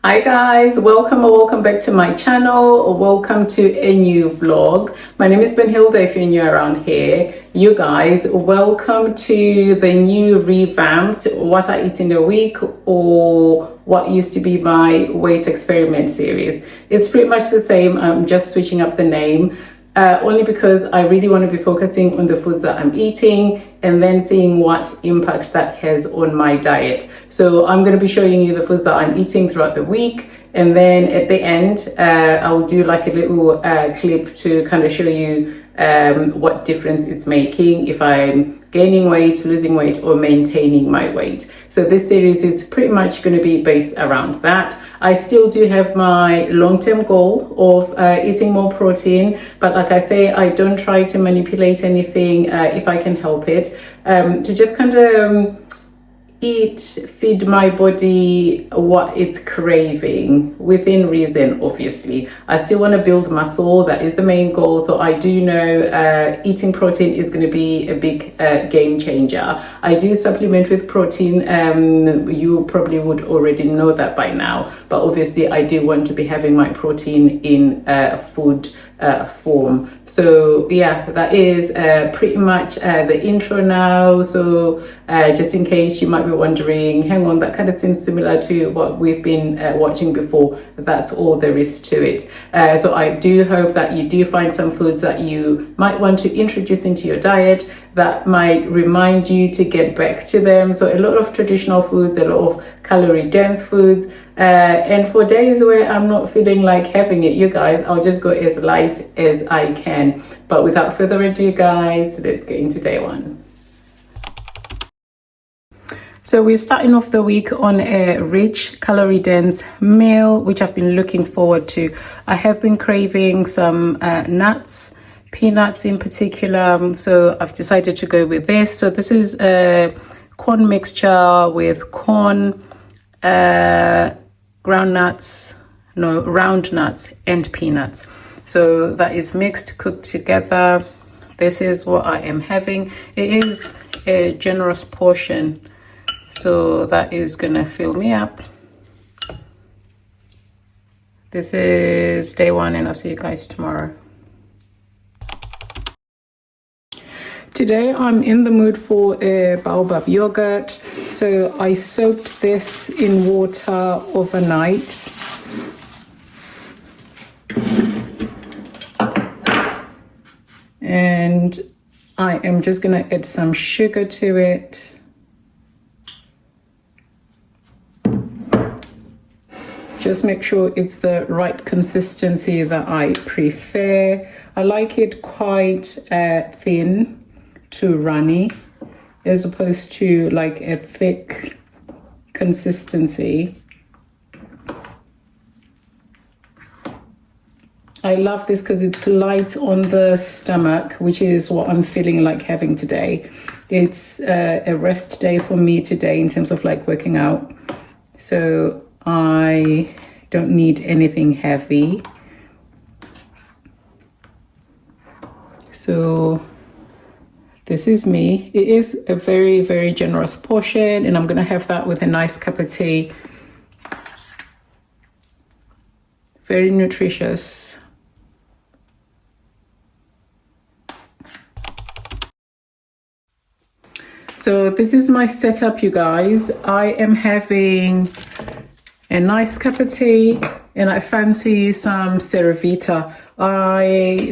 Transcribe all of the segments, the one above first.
Hi guys, welcome or welcome back to my channel, or welcome to a new vlog. My name is Benhilda if you're new around here. You guys, welcome to the new revamped What I Eat in a Week, or what used to be my weight experiment series. It's pretty much the same, I'm just switching up the name. Only because I really want to be focusing on the foods that I'm eating and then seeing what impact that has on my diet. So I'm going to be showing you the foods that I'm eating throughout the week. And then at the end, I'll do like a little clip to kind of show you what difference it's making if I'm gaining weight, losing weight, or maintaining my weight. So this series is pretty much going to be based around that. I still do have my long-term goal of eating more protein, but like I say, I don't try to manipulate anything if I can help it, to just kind of feed my body what it's craving within reason. Obviously I still want to build muscle, that is the main goal. So I do know eating protein is going to be a big game changer. I do supplement with protein, you probably would already know that by now, but obviously I do want to be having my protein in food form. So yeah, that is pretty much the intro now. So just in case you might be wondering, hang on, that kind of seems similar to what we've been watching before, that's all there is to it. So I do hope that you do find some foods that you might want to introduce into your diet that might remind you to get back to them. So a lot of traditional foods, a lot of calorie dense foods, and for days where I'm not feeling like having it, you guys, I'll just go as light as I can. But without further ado, guys, let's get into day one. So we're starting off the week on a rich, calorie dense meal, which I've been looking forward to. I have been craving some nuts, peanuts in particular, so I've decided to go with this. So this is a corn mixture with corn, round nuts and peanuts. So that is mixed, cooked together. This is what I am having. It is a generous portion, so that is gonna fill me up. This is day one, and I'll see you guys tomorrow. Today I'm in the mood for a baobab yogurt. So I soaked this in water overnight. And I am just gonna add some sugar to it. Just make sure it's the right consistency that I prefer. I like it quite thin to runny, as opposed to like a thick consistency. I love this because it's light on the stomach, which is what I'm feeling like having today. It's a rest day for me today in terms of like working out. So I don't need anything heavy. So this is me. It is a very, very generous portion, and I'm gonna have that with a nice cup of tea. Very nutritious. So this is my setup, you guys. I am having a nice cup of tea, and I fancy some Cerevita.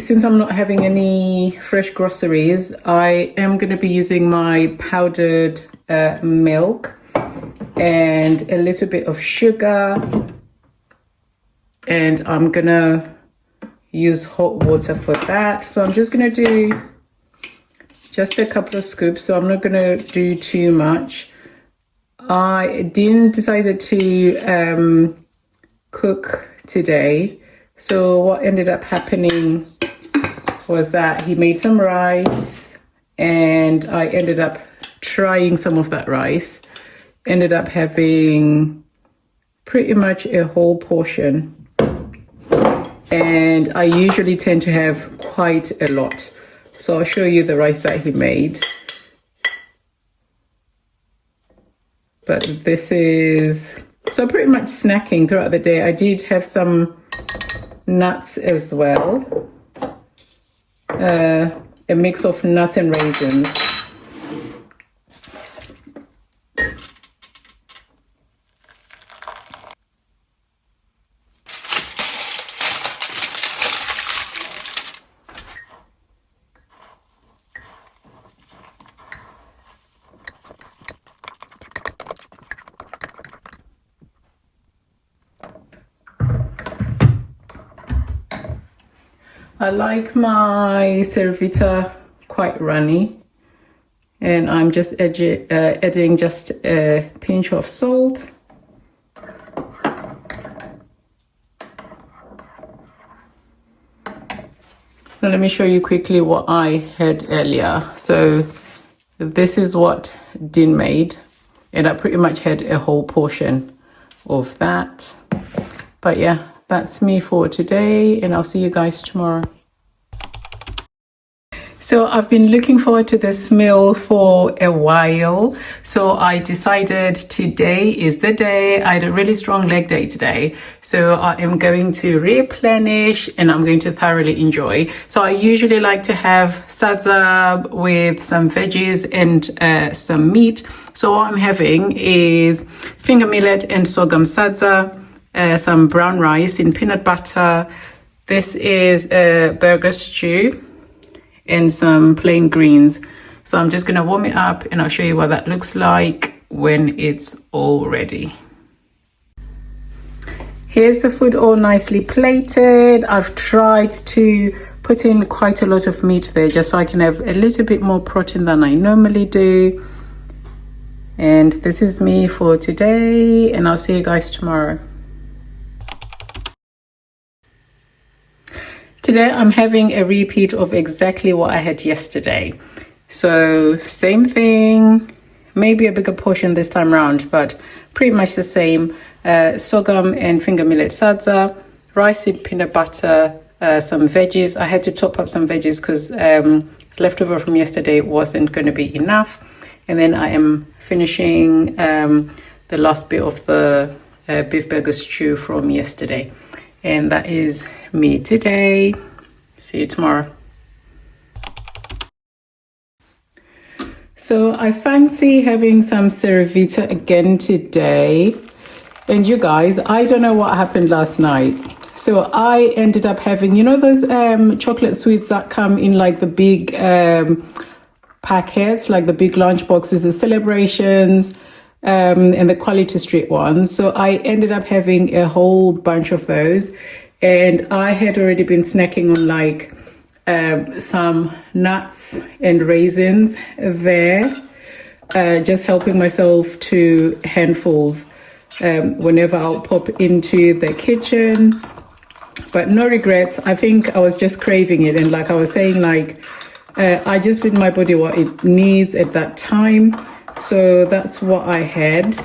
Since I'm not having any fresh groceries, I am going to be using my powdered milk and a little bit of sugar, and I'm going to use hot water for that. So I'm just going to do just a couple of scoops, so I'm not going to do too much. I didn't decide to cook today. So what ended up happening was that he made some rice, and I ended up trying some of that rice. Ended up having pretty much a whole portion. And I usually tend to have quite a lot. So I'll show you the rice that he made. But this is So pretty much snacking throughout the day. I did have some nuts as well. A mix of nuts and raisins. I like my Cervita quite runny, and I'm just adding just a pinch of salt. Now let me show you quickly what I had earlier. So this is what Din made, and I pretty much had a whole portion of that. But yeah, that's me for today, and I'll see you guys tomorrow. So I've been looking forward to this meal for a while. So I decided today is the day. I had a really strong leg day today. So I am going to replenish and I'm going to thoroughly enjoy. So I usually like to have sadza with some veggies and some meat. So what I'm having is finger millet and sorghum sadza, some brown rice in peanut butter. This is a burger stew and some plain greens. So I'm just gonna warm it up and I'll show you what that looks like when it's all ready. Here's the food all nicely plated. I've tried to put in quite a lot of meat there just so I can have a little bit more protein than I normally do. And this is me for today, and I'll see you guys tomorrow. Today I'm having a repeat of exactly what I had yesterday. So same thing, maybe a bigger portion this time around, but pretty much the same. Sorghum and finger millet sadza, rice in peanut butter, some veggies. I had to top up some veggies because leftover from yesterday wasn't going to be enough. And then I am finishing the last bit of the beef burger stew from yesterday. And that is me today. See you tomorrow. So I fancy having some Cervita again today. And you guys, I don't know what happened last night. So I ended up having, you know, those chocolate sweets that come in like the big packets, like the big lunch boxes, the celebrations, and the Quality Street ones. So I ended up having a whole bunch of those. And I had already been snacking on like some nuts and raisins there, just helping myself to handfuls whenever I'll pop into the kitchen. But no regrets. I think I was just craving it. And like I was saying, like I just feed my body what it needs at that time. So that's what I had.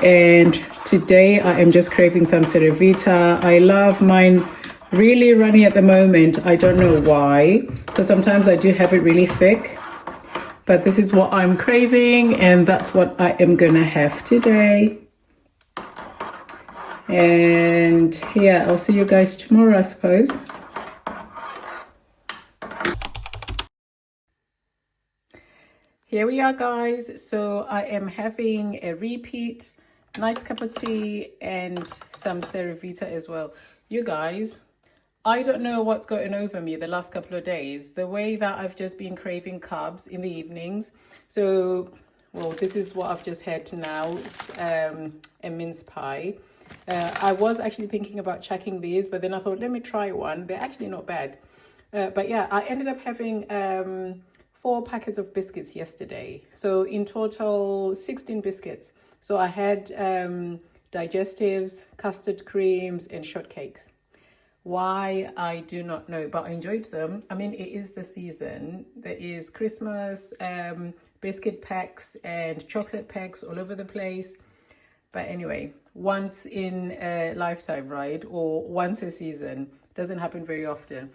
And today I am just craving some Cervita. I love mine really runny at the moment. I don't know why, because sometimes I do have it really thick. But this is what I'm craving, and that's what I am gonna have today. And yeah, I'll see you guys tomorrow, I suppose. Here we are, guys. So I am having a repeat, nice cup of tea and some Cervita as well. You guys, I don't know what's going over me the last couple of days. The way that I've just been craving carbs in the evenings. So, well, this is what I've just had now. It's a mince pie. I was actually thinking about chucking these, but then I thought, let me try one. They're actually not bad. But yeah, I ended up having 4 packets of biscuits yesterday. So in total, 16 biscuits. So I had digestives, custard creams, and shortcakes. Why, I do not know, but I enjoyed them. I mean, it is the season. There is Christmas, biscuit packs and chocolate packs all over the place. But anyway, once in a lifetime, right? Or once a season. Doesn't happen very often.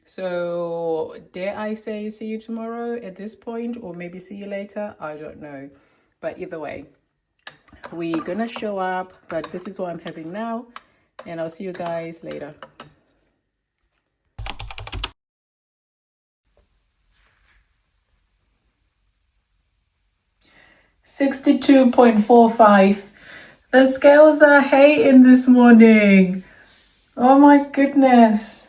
So dare I say see you tomorrow at this point, or maybe see you later? I don't know. But either way, we're gonna show up, but this is what I'm having now, and I'll see you guys later. $62.45. The scales are hating this morning. Oh my goodness.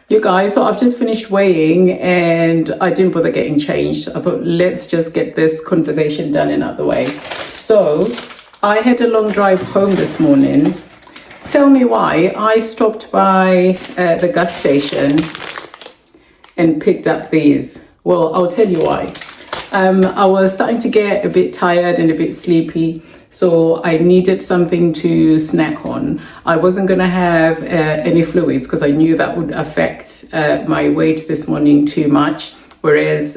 You guys, so I've just finished weighing and I didn't bother getting changed. I thought, let's just get this conversation done and out the way. So I had a long drive home this morning. Tell me why. I stopped by the gas station and picked up these. Well, I'll tell you why. I was starting to get a bit tired and a bit sleepy, so I needed something to snack on. I wasn't going to have any fluids because I knew that would affect my weight this morning too much, whereas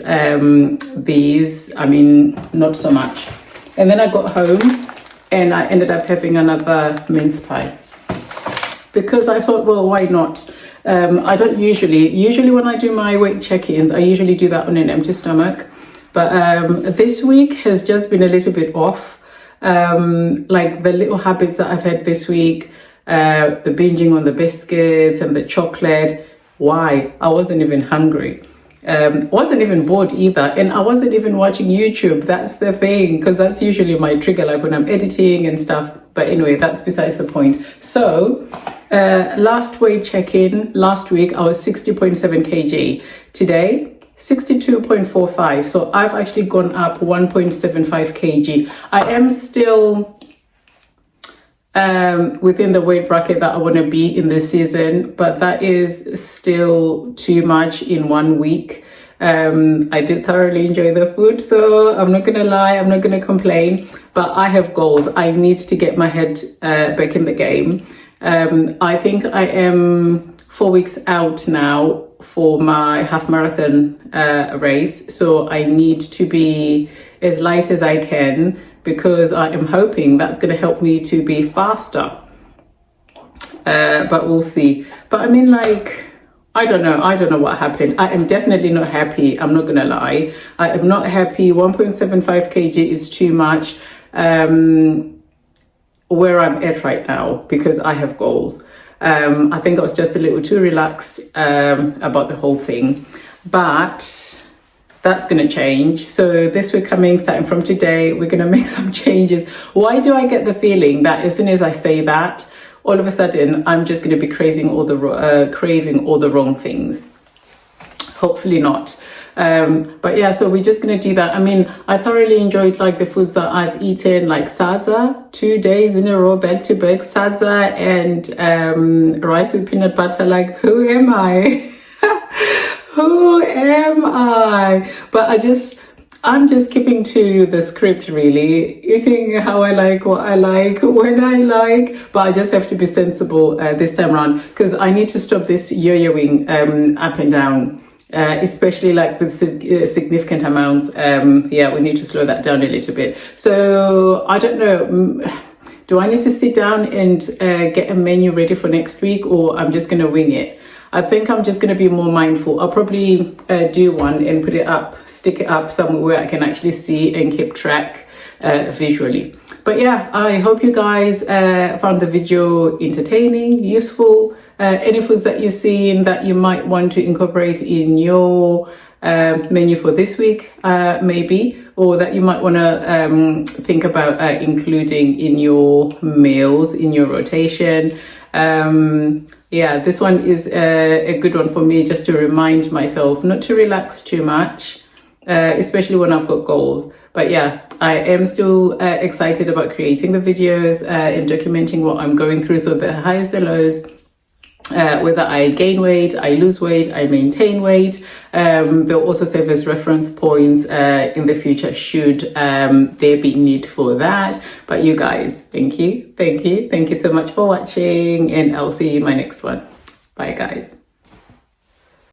these, I mean, not so much. And then I got home and I ended up having another mince pie because I thought, well, why not? I don't usually when I do my weight check-ins, I usually do that on an empty stomach. But this week has just been a little bit off. Like the little habits that I've had this week, the binging on the biscuits and the chocolate. Why? I wasn't even hungry. Wasn't even bored either. And I wasn't even watching YouTube. That's the thing, because that's usually my trigger, like when I'm editing and stuff. But anyway, that's besides the point. So last weight check-in, last week, I was 60.7 kg. Today, 62.45. So I've actually gone up 1.75 kg. I am still within the weight bracket that I want to be in this season, but that is still too much in 1 week. I did thoroughly enjoy the food though. I'm not gonna lie, I'm not gonna complain, but I have goals. I need to get my head back in the game. I think I am 4 weeks out now for my half marathon race, so I need to be as light as I can because I am hoping that's going to help me to be faster, but we'll see. But I mean, like, I don't know what happened. I am definitely not happy. I'm not gonna lie, I am not happy. 1.75 kg is too much where I'm at right now because I have goals. I think I was just a little too relaxed about the whole thing, but that's going to change. So this week coming, starting from today, we're going to make some changes. Why do I get the feeling that as soon as I say that, all of a sudden, I'm just going to be craving all the wrong things? Hopefully not. But yeah, so we're just gonna do that. I mean, I thoroughly enjoyed like the foods that I've eaten, like sadza, 2 days in a row, back to back, sadza and rice with peanut butter. Like, who am I? Who am I? But I'm just keeping to the script, really, eating how I like, what I like, when I like, but I just have to be sensible this time around because I need to stop this yo-yoing up and down. Especially like with significant amounts. Yeah, we need to slow that down a little bit. So I don't know, do I need to sit down and get a menu ready for next week, or I'm just going to wing it? I think I'm just going to be more mindful. I'll probably do one and put it up, stick it up somewhere where I can actually see and keep track visually. But yeah, I hope you guys found the video entertaining, useful. Any foods that you've seen that you might want to incorporate in your menu for this week, maybe, or that you might want to think about including in your meals, in your rotation. Yeah, this one is a good one for me, just to remind myself not to relax too much, especially when I've got goals. But yeah, I am still excited about creating the videos and documenting what I'm going through. So the highs, the lows, whether I gain weight, I lose weight, I maintain weight. They'll also serve as reference points in the future should there be need for that. But you guys, thank you so much for watching, and I'll see you in my next one. Bye guys.